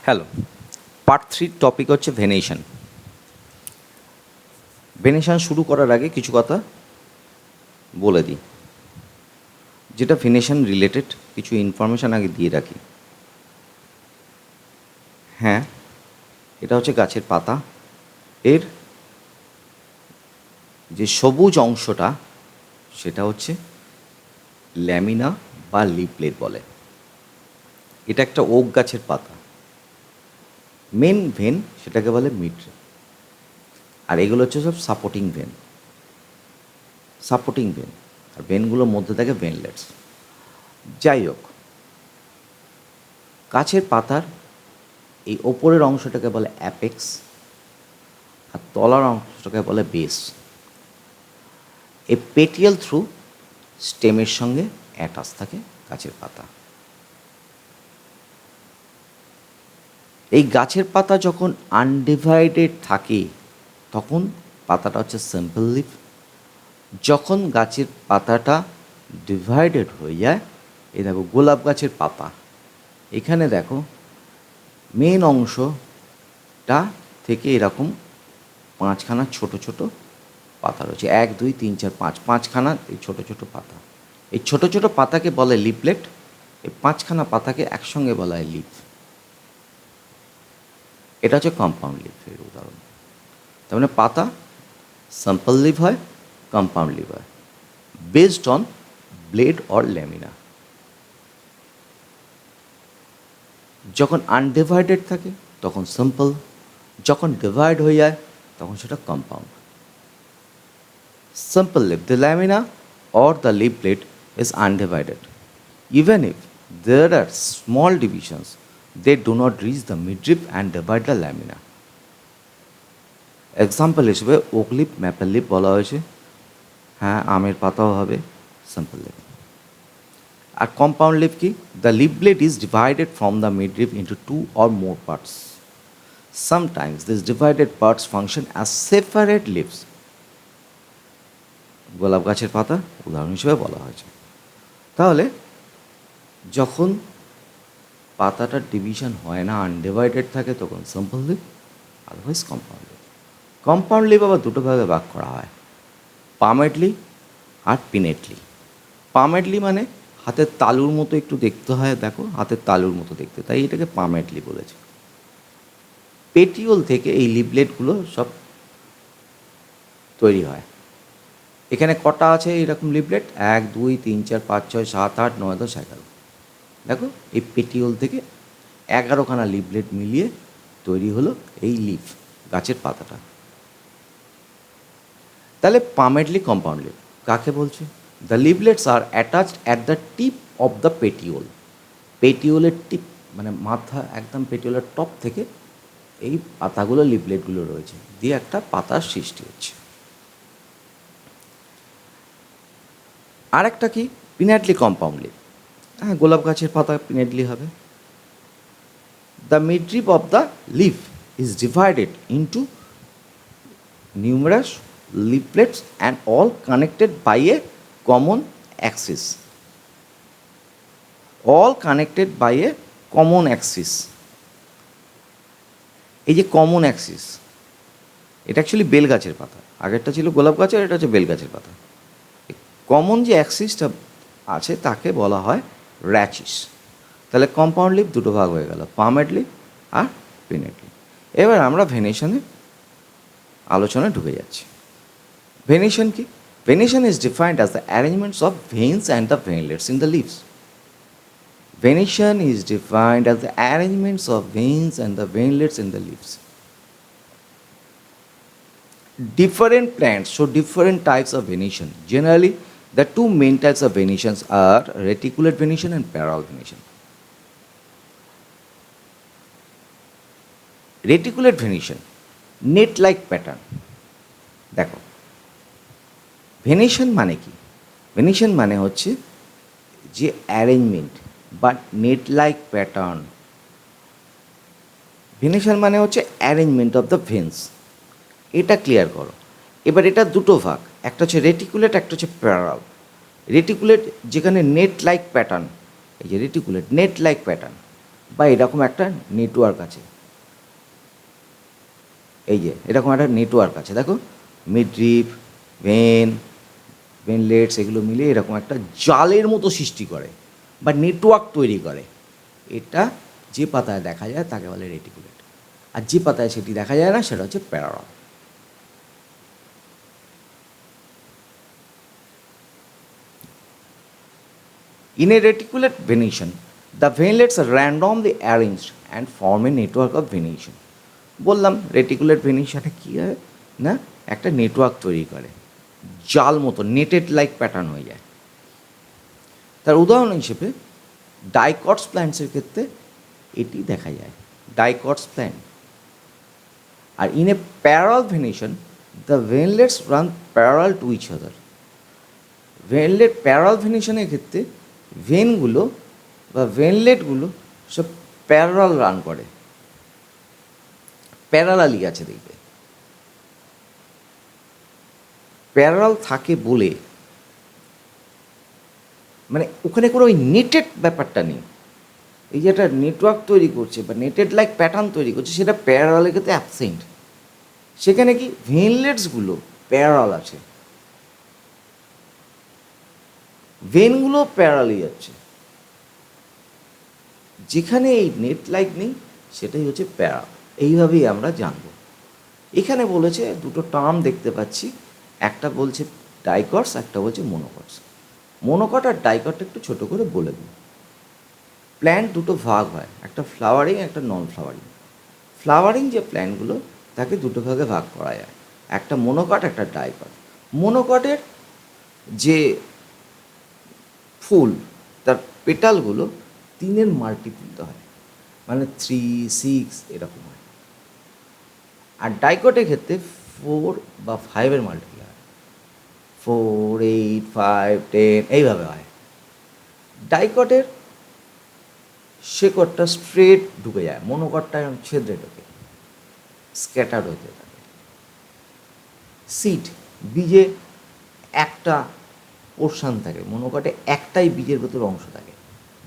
Hello, part 3 topic হচ্ছে venation. Venation শুরু করার আগে কিছু কথা বলে দিই, যেটা ভেনেশন রিলেটেড কিছু ইনফরমেশান আগে দিয়ে রাখি। হ্যাঁ, এটা হচ্ছে গাছের পাতা। এর যে সবুজ অংশটা সেটা হচ্ছে ল্যামিনা বা লিফলেট বলে। এটা একটা ওক গাছের পাতা। মেন ভেন সেটাকে বলে মিডরে, আর এগুলো হচ্ছে সব সাপোর্টিং ভেন। আর ভেনগুলোর মধ্যে থাকে ভেনলেটস। যাই হোক, গাছের পাতার এই ওপরের অংশটাকে বলে অ্যাপেক্স, আর তলার অংশটাকে বলে বেস। এই পেটিয়াল থ্রু স্টেমের সঙ্গে অ্যাটাচ থাকে গাছের পাতা। এই গাছের পাতা যখন আনডিভাইডেড থাকে তখন পাতাটা হচ্ছে সিম্পল লিফ। যখন গাছের পাতাটা ডিভাইডেড হয়ে যায়, এই দেখো গোলাপ গাছের পাতা, এখানে দেখো মেন অংশটা থেকে এরকম পাঁচখানা ছোট ছোট পাতা রয়েছে। 1 2 3 4 5, পাঁচখানা এই ছোট ছোট পাতা। এই ছোট ছোট পাতাকে বলে লিফলেট। এই পাঁচখানা পাতাকে একসঙ্গে বলা হয় লিফ। এটা হচ্ছে কম্পাউন্ড লিফের উদাহরণ। তার মানে পাতা সিম্পল লিফ হয়, কম্পাউন্ড লিফ হয়, based on blade or lamina. যখন আনডিভাইডেড থাকে তখন সিম্পল, যখন ডিভাইড হয়ে যায় তখন সেটা compound. Simple leaf, the lamina or the leaf blade is undivided. Even if there are small divisions, they do not reach the midrib and divide the lamina. Example হিসেবে oak leaf, maple leaf বলা হয়েছে। হ্যাঁ, আমের পাতাও হবে simple leaf. আর compound leaf কি? The leaf blade is divided from the midrib into 2 or more parts. Sometimes these divided parts function as separate leaves. গোলাপ গাছের পাতা উদাহরণ হিসেবে বলা হয়েছে। তাহলে যখন পাতাটা ডিভিশন হয় না, আনডিভাইডেড থাকে, তখন simple leaf, otherwise compound leaf. Compound leaf আবার দুটো ভাগে ভাগ করা হয়, পামেটলি আর পিনেটলি। পামেটলি মানে হাতের তালুর মতো একটু দেখতে হয়, দেখো হাতের তালুর মতো দেখতে, তাই এটাকে পামেটলি বলেছে। পেটিওল থেকে এই লিফলেটগুলো সব তৈরি হয়। এখানে কটা আছে এরকম লিফলেট? 1 2 3 4 5 6 7 8 9 10 11। দেখো এই পেটিওল থেকে 11খানা লিফলেট মিলিয়ে তৈরি হলো এই লিফ, গাছের পাতাটা। তাহলে পামেটলি কম্পাউন্ড লিফ কাকে বলছে? The leaflets are attached at the tip of the petiole. পেটিওলের টিপ মানে মাথা, একদম পেটিওলের টপ থেকে এই পাতাগুলো, লিফলেটগুলো রয়েছে, দিয়ে একটা পাতার সৃষ্টি হচ্ছে। আর একটা কি? Pinnately compound leaf. হ্যাঁ, গোলাপ গাছের পাতা পিনাটলি হবে। The midrib of the leaf is divided into numerous leaflets and all connected by a common axis. All connected by a common axis. এই যে কমন অ্যাক্সিস, এটা অ্যাকচুয়ালি বেল গাছের পাতা। আগেরটা ছিল গোলাপ গাছের, এটা হচ্ছে বেল গাছের পাতা। কমন যে অ্যাক্সিসটা আছে তাকে বলা হয় র্যাচিস। তাহলে কম্পাউন্ড লিফ দুটো ভাগ হয়ে গেল, পামেট লিফ আর পিনেট লিফ। এবার আমরা ভেনেশনে আলোচনায় ঢুকে যাচ্ছি। ভেনেশন কি? Venation is defined as the arrangements of veins and the veinlets in the leaves. Venation is defined as the arrangements of veins and the veinlets in the leaves. Different plants show different types of venation. Generally, the two main types of venations are reticulate venation and parallel venation. Reticulate venation, net-like pattern. দেখো, venation মানে কি? Venation মানে হচ্ছে যে arrangement বা net like pattern. Venation মানে হচ্ছে arrangement of the veins. এটা ক্লিয়ার করো। এবার এটা দুটো ভাগ, একটা হচ্ছে রেটিকুলেট, একটা হচ্ছে প্যারালাল। রেটিকুলেট যেখানে নেট লাইক প্যাটার্ন, এই যে রেটিকুলেট নেট লাইক প্যাটার্ন, বা এরকম একটা নেটওয়ার্ক আছে, এই যে এরকম একটা নেটওয়ার্ক আছে, দেখো মিডরিপ, ভেন, ভেনলেটস এগুলো মিলে এরকম একটা জালের মতো সৃষ্টি করে বা নেটওয়ার্ক তৈরি করে। এটা যে পাতায় দেখা যায় তাকে বলে রেটিকুলেট, আর যে পাতায় সেটি দেখা যায় না সেটা হচ্ছে প্যারারাল। In a reticulate venation, the venlets are randomly arranged and form a network of venation. বললাম রেটিকুলেট ভেনিশনে কী হয় না, একটা নেটওয়ার্ক তৈরি করে, জাল মতো নেটেড লাইক প্যাটার্ন হয়ে যায়। তার উদাহরণ হিসেবে ডাইকটস প্ল্যান্টসের ক্ষেত্রে এটি দেখা যায়, ডাইকটস প্ল্যান্ট। আর in a parallel venation the veinlets run parallel to each other. Veinlet parallel ভেনিশনের ক্ষেত্রে ভেনগুলো বা ভেনলেটগুলো সব প্যারাল রান করে, প্যারালালি আছে দেখবে। প্যারাল থাকে বলে মানে ওখানে কোনো ওই নেটেড ব্যাপারটা নেই, এই যে একটা নেটওয়ার্ক তৈরি করছে বা নেটেড লাইক প্যাটার্ন তৈরি করছে সেটা প্যারালালের ক্ষেত্রে অ্যাবসেন্ট। সেখানে কি ভেনলেটসগুলো প্যারাল আছে, ভেনগুলো প্যারালি যাচ্ছে। যেখানে এই নেট লাইক নেই সেটাই হচ্ছে প্যারা। এইভাবেই আমরা জানব। এখানে বলেছে দুটো টার্ম দেখতে পাচ্ছি, একটা বলছে ডাইকটস, একটা বলছে মোনোকটস। মোনোকট আর ডাইকটটা একটু ছোটো করে বলে দিই। প্ল্যান্ট দুটো ভাগ হয়, একটা ফ্লাওয়ারিং একটা নন ফ্লাওয়ারিং। ফ্লাওয়ারিং যে প্ল্যান্টগুলো তাকে দুটো ভাগে ভাগ করা যায়, একটা মোনোকট একটা ডাইকট। মোনোকটের যে ফুল তার পেটালগুলো 3-এর মাল্টিপলতে হয়, মানে 3, 6 এরকম হয়। আর ডাইকটের ক্ষেত্রে 4 বা 5-এর মাল্টিপল হয়, 4, 8, 5, 10 এইভাবে হয়। ডাইকটের শেকড়টা স্ট্রেট ঢুকে যায়, মোনোকটটা ছেদ্রে ঢোকে, স্ক্যাটার্ড হতে থাকে। সিড বীজে একটা পোর্শন থাকে, মোনোকটে একটাই বীজের ভেতর অংশ থাকে,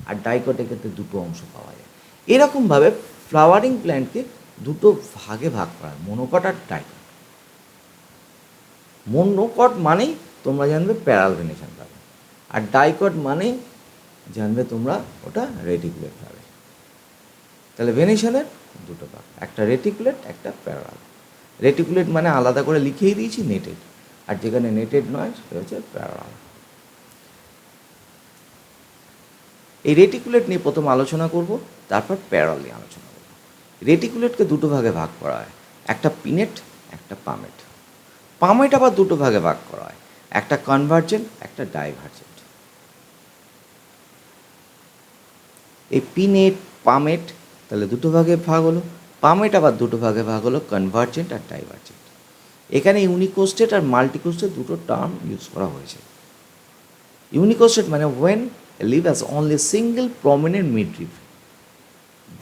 আর ডাইকটের ক্ষেত্রে দুটো অংশ পাওয়া যায়। এরকমভাবে ফ্লাওয়ারিং প্ল্যান্টকে দুটো ভাগে ভাগ করা হয়, মোনোকট আর ডাইকট। মোনোকট মানেই তোমরা জানবে প্যারাল ভেনেশন পাবে, আর ডাইকট মানেই জানবে তোমরা ওটা রেটিকুলেট পাবে। তাহলে ভেনেশনের দুটো ভাগ, একটা রেটিকুলেট একটা প্যারাল। রেটিকুলেট মানে আলাদা করে লিখেই দিয়েছি নেটেড, আর যেখানে নেটেড নয় সেটা হচ্ছে প্যারাল। এই রেটিকুলেট নিয়ে প্রথম আলোচনা করব, তারপর প্যারাল নিয়ে আলোচনা করব। রেটিকুলেটকে দুটো ভাগে ভাগ করা হয়, একটা পিনেট একটা পামেট। পামেট আবার দুটো ভাগে ভাগ করা হয়, একটা কনভার্জেন্ট একটা ডাইভার্জেন্ট। এই পিনেট পামেট তাহলে দুটো ভাগে ভাগ হলো, পামেট আবার দুটো ভাগে ভাগ হলো, কনভার্জেন্ট আর ডাইভার্জেন্ট। এখানে ইউনিকোস্টেট আর মাল্টিকোস্টেট দুটো টার্ম ইউজ করা হয়েছে। ইউনিকোস্টেট মানে when a leaf has only a single prominent midrib,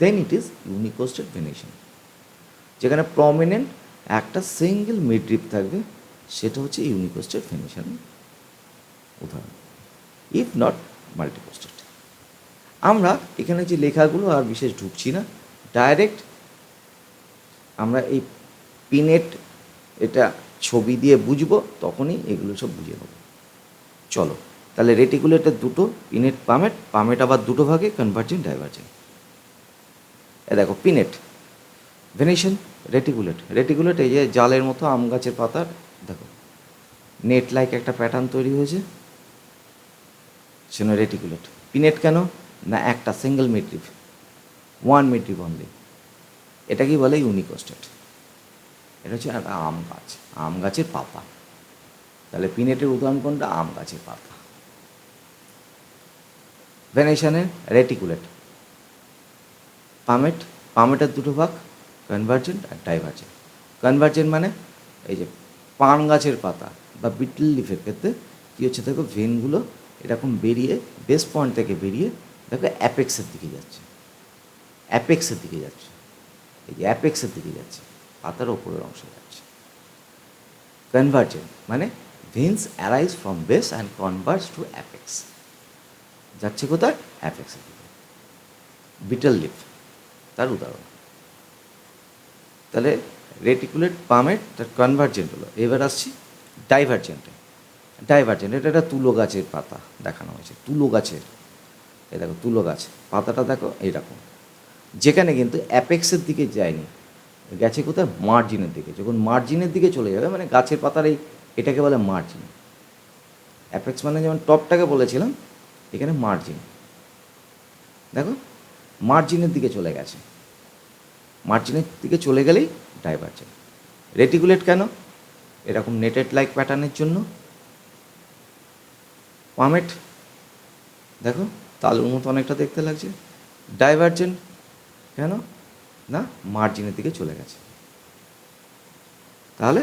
then it is unicosted venation. যেখানে প্রমিনেন্ট একটা সিঙ্গেল মিডরিপ থাকবে সেটা হচ্ছে ইউনিকোস্টেড ভেনেশন উদাহরণ, ইফ নট মাল্টিকোস্টেড। আমরা এখানে যে লেখাগুলো আর বিশেষ ঢুকছি না, ডাইরেক্ট আমরা এই পিনেট এটা ছবি দিয়ে বুঝবো, তখনই এগুলো সব বুঝে নেব। চলো তাহলে রেটিকুলেটের দুটো, পিনেট পামেট, পামেট আবার দুটো ভাগে, কনভার্জেন্ট ডাইভার্জেন্ট। এ দেখো পিনেট ভেনেশন, রেটিকুলেট। রেটিকুলেট এই যে জালের মতো আম গাছের পাতার দেখো নেট লাইক একটা প্যাটার্ন তৈরি হয়েছে, সেটা রেটিকুলেট। পিনেট কেন না, একটা সিঙ্গেল মিডরিপ, ওয়ান মিডরিপ অনলি। এটা কি বলে ইউনিকোস্টেড। এটা হচ্ছে একটা আম গাছ, আম গাছের পাতা। তাহলে পিনেটের উদাহরণ কোনটা, আম গাছের পাতা। ভেনেশনের রেটিকুলেট। পামেট, পামেটের দুটো ভাগ, কনভার্জেন্ট আর ডাইভার্জেন্ট। কনভার্জেন্ট মানে এই যে পান গাছের পাতা বা বিটল লিফের ক্ষেত্রে কী হচ্ছে দেখো, ভেনগুলো এরকম বেরিয়ে বেস পয়েন্ট থেকে বেরিয়ে দেখো অ্যাপেক্সের দিকে যাচ্ছে, অ্যাপেক্সের দিকে যাচ্ছে, এই যে অ্যাপেক্সের দিকে যাচ্ছে, পাতার ওপরের অংশে যাচ্ছে। কনভার্জেন্ট মানে veins arise from base and converge to apex, যাচ্ছে কোথায়, অ্যাপেক্সের দিকে। বিটল লিফ তার উদাহরণ। তাহলে রেটিকুলেট, পামেট, তার কনভার্জেন্ট হলো। এবার আসছি ডাইভার্জেন্টে। ডাইভার্জেন্ট এটা একটা তুলো গাছের পাতা দেখানো হয়েছে, তুলো গাছের। এই দেখো তুলো গাছ, পাতাটা দেখো এইরকম, যেখানে কিন্তু অ্যাপেক্সের দিকে যায়নি, গেছে কোথায়, মার্জিনের দিকে। যখন মার্জিনের দিকে চলে যাবে মানে গাছের পাতার এটাকে বলে মার্জিন। অ্যাপেক্স মানে যেমন টপটাকে বলেছিলাম, এখানে মার্জিন। দেখো মার্জিনের দিকে চলে গেছে, মার্জিনের দিকে চলে গেলেই ডাইভার্জেন্ট। রেটিকুলেট কেন, এরকম নেটেড লাইক প্যাটার্নের জন্য। পামেট দেখো তালুর মতো অনেকটা দেখতে লাগছে। ডাইভার্জেন্ট কেন না, মার্জিনের দিকে চলে গেছে। তাহলে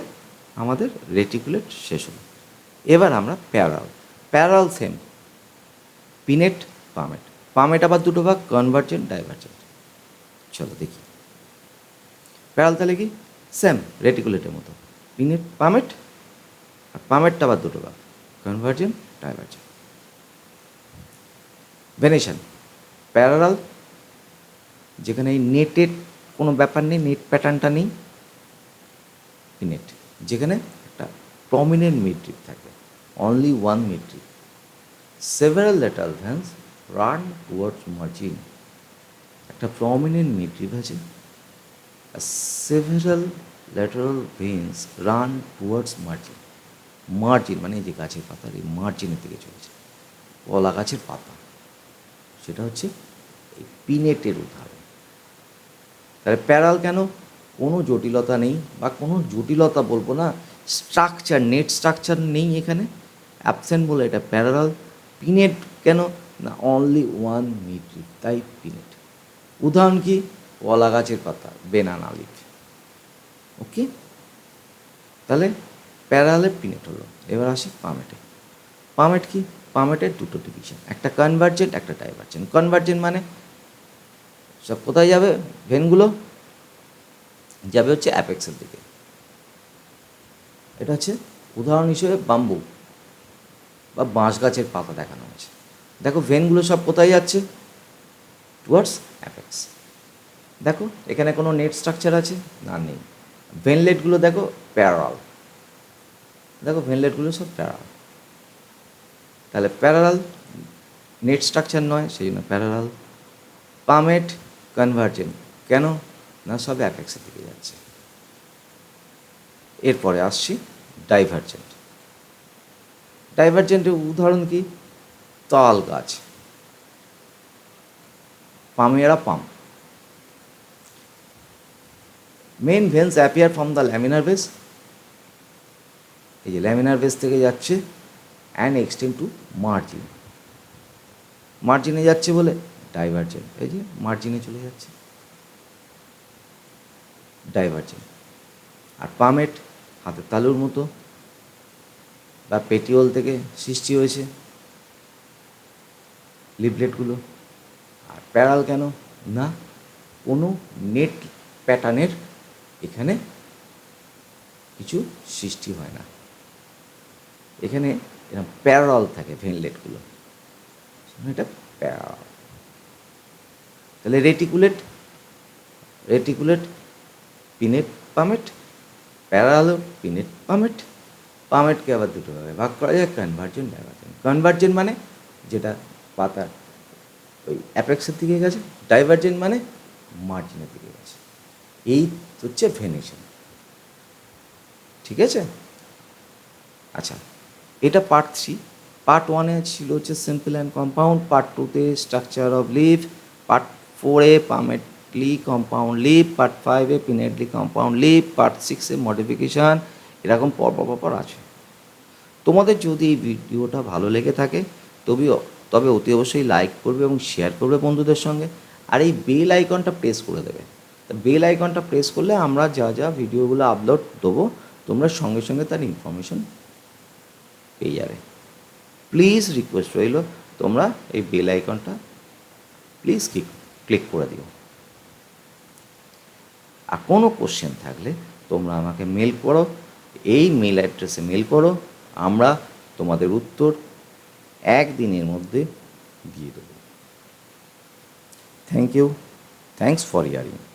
আমাদের রেটিকুলেট শেষ হলো। এবার আমরা parallel. Parallel same, pinnate, palmate. Palmate আবার দুটো ভাগ, কনভার্জেন্ট, ডাইভার্জেন্ট। চলো দেখি প্যারাল তাহলে কি, সেম রেটিকুলেটের মতো, পিনেট, পামেট। আর পামেটটা আবার দুটো ভাগ, কনভার্জেন্ট, ডাইভার্জেন্ট। ভেনেশন প্যারালাল, যেখানে এই নেটের কোনো ব্যাপার নেই, নেট প্যাটার্নটা নেই। পিনেট, যেখানে একটা প্রমিনেন্ট মিডরিপ থাকে, only one midrib, several lateral veins run towards margin. একটা প্রমিনেন্ট মিডরিপ আছে, several lateral veins run towards margin. Margin মানে এই যে গাছের পাতার এই মার্জিনের দিকে চলেছে, কলা গাছের পাতা, সেটা হচ্ছে এই পিনেটের উদাহরণ। তাহলে প্যারাল কেন, কোনো জটিলতা নেই, বা কোনো জটিলতা বলবো না, স্ট্রাকচার, নেট স্ট্রাকচার নেই এখানে, অ্যাবসেন্ট বলে এটা প্যারাল। পিনেট কেন না, অনলি ওয়ান মিডরিপ, তাই পিনেট। উদাহরণ কি, কলা গাছের পাতা, বেনানা লিফ। ওকে, তাহলে প্যারালে পিনেট হলো। এবার আসি পামেটে। পামেট কি, পামেটের দুটো ডিভিশন, একটা কনভার্জেন্ট, একটা ডাইভার্জেন্ট। কনভার্জেন্ট মানে সব কোথায় যাবে, ভেনগুলো যাবে হচ্ছে অ্যাপেক্সের দিকে। এটা হচ্ছে উদাহরণ হিসেবে বাম্বু বা বাঁশ গাছের পাতা দেখানো হয়েছে। দেখো ভেনগুলো সব কোথায় যাচ্ছে, টুয়ার্ডস অ্যাপেক্স। দেখো এখানে কোনো নেট স্ট্রাকচার আছে না, নেই। ভেনলেটগুলো দেখো প্যারাল, দেখো ভেনলেটগুলো সব প্যারাল। তাহলে প্যারাল, নেট স্ট্রাকচার নয় সেই জন্য প্যারাল। পামেট কনভার্জেন্ট কেন না, সব অ্যাপেক্সের দিকে যাচ্ছে। এরপরে আসছি ডাইভার্জেন্ট। ডাইভার্জেন্টের উদাহরণ কি, তাল গাছ, palmyra palm. Main veins appear from the laminar base, এই যে ল্যামিনার বেস থেকে যাচ্ছে অ্যান্ড এক্সটেন্ড টু মার্জিন। মার্জিনে যাচ্ছে বলে ডাইভার্জেন্ট, এই যে মার্জিনে চলে যাচ্ছে, ডাইভার্জেন্ট। আর পামেট হাতের তালুর মতো বা পেটিওল থেকে সৃষ্টি হয়েছে লিভলেটগুলো। আর প্যারাল কেন না, কোনো নেট প্যাটার্নের এখানে কিছু সৃষ্টি হয় না, এখানে এরকম প্যারাল থাকে ভেনলেটগুলো, এটা প্যারাল। তাহলে reticulate, reticulate, pinnate, palmate, parallel, pinnate, palmate. পামেটকে আবার দুটো ভাগে ভাগ করা যায়, কনভার্জেন্ট, ডাইভার্জেন্ট। কনভার্জেন্ট মানে যেটা পাতার ওই অ্যাপেক্সের দিকে গেছে, ডাইভার্জেন্ট মানে মার্জিনের দিকে গেছে। এই হচ্ছে ভেনেশন, ঠিক আছে। আচ্ছা, এটা পার্ট 3। পার্ট 1-এ ছিল হচ্ছে সিম্পল অ্যান্ড কম্পাউন্ড, পার্ট 2-তে স্ট্রাকচার অফ লিভ, পার্ট 4-এ পামেটলি কম্পাউন্ড লিভ, পার্ট 5-এ পিনেটলি কম্পাউন্ড লিভ, পার্ট 6-এ মডিফিকেশান, এরকম পর আছে। তোমাদের যদি এই ভিডিওটা ভালো লেগে থাকে তবে অতি অবশ্যই লাইক করবে এবং শেয়ার করবে বন্ধুদের সঙ্গে, আর এই বেল আইকনটা প্রেস করে দেবে। বেল আইকনটা প্রেস করলে আমরা যা যা ভিডিওগুলো আপলোড দেবো তোমরা সঙ্গে সঙ্গে তার ইনফরমেশন পেয়ে যাবে। প্লিজ রিকোয়েস্ট রইল, তোমরা এই বেল আইকনটা প্লিজ ক্লিক করে দিও। আর কোনো কোশ্চেন থাকলে তোমরা আমাকে মেল করো, এই মেল অ্যাড্রেসে মেল করো, আমরা তোমাদের উত্তর একদিনের মধ্যে দিয়ে দেবো। Thank you. Thanks for earring.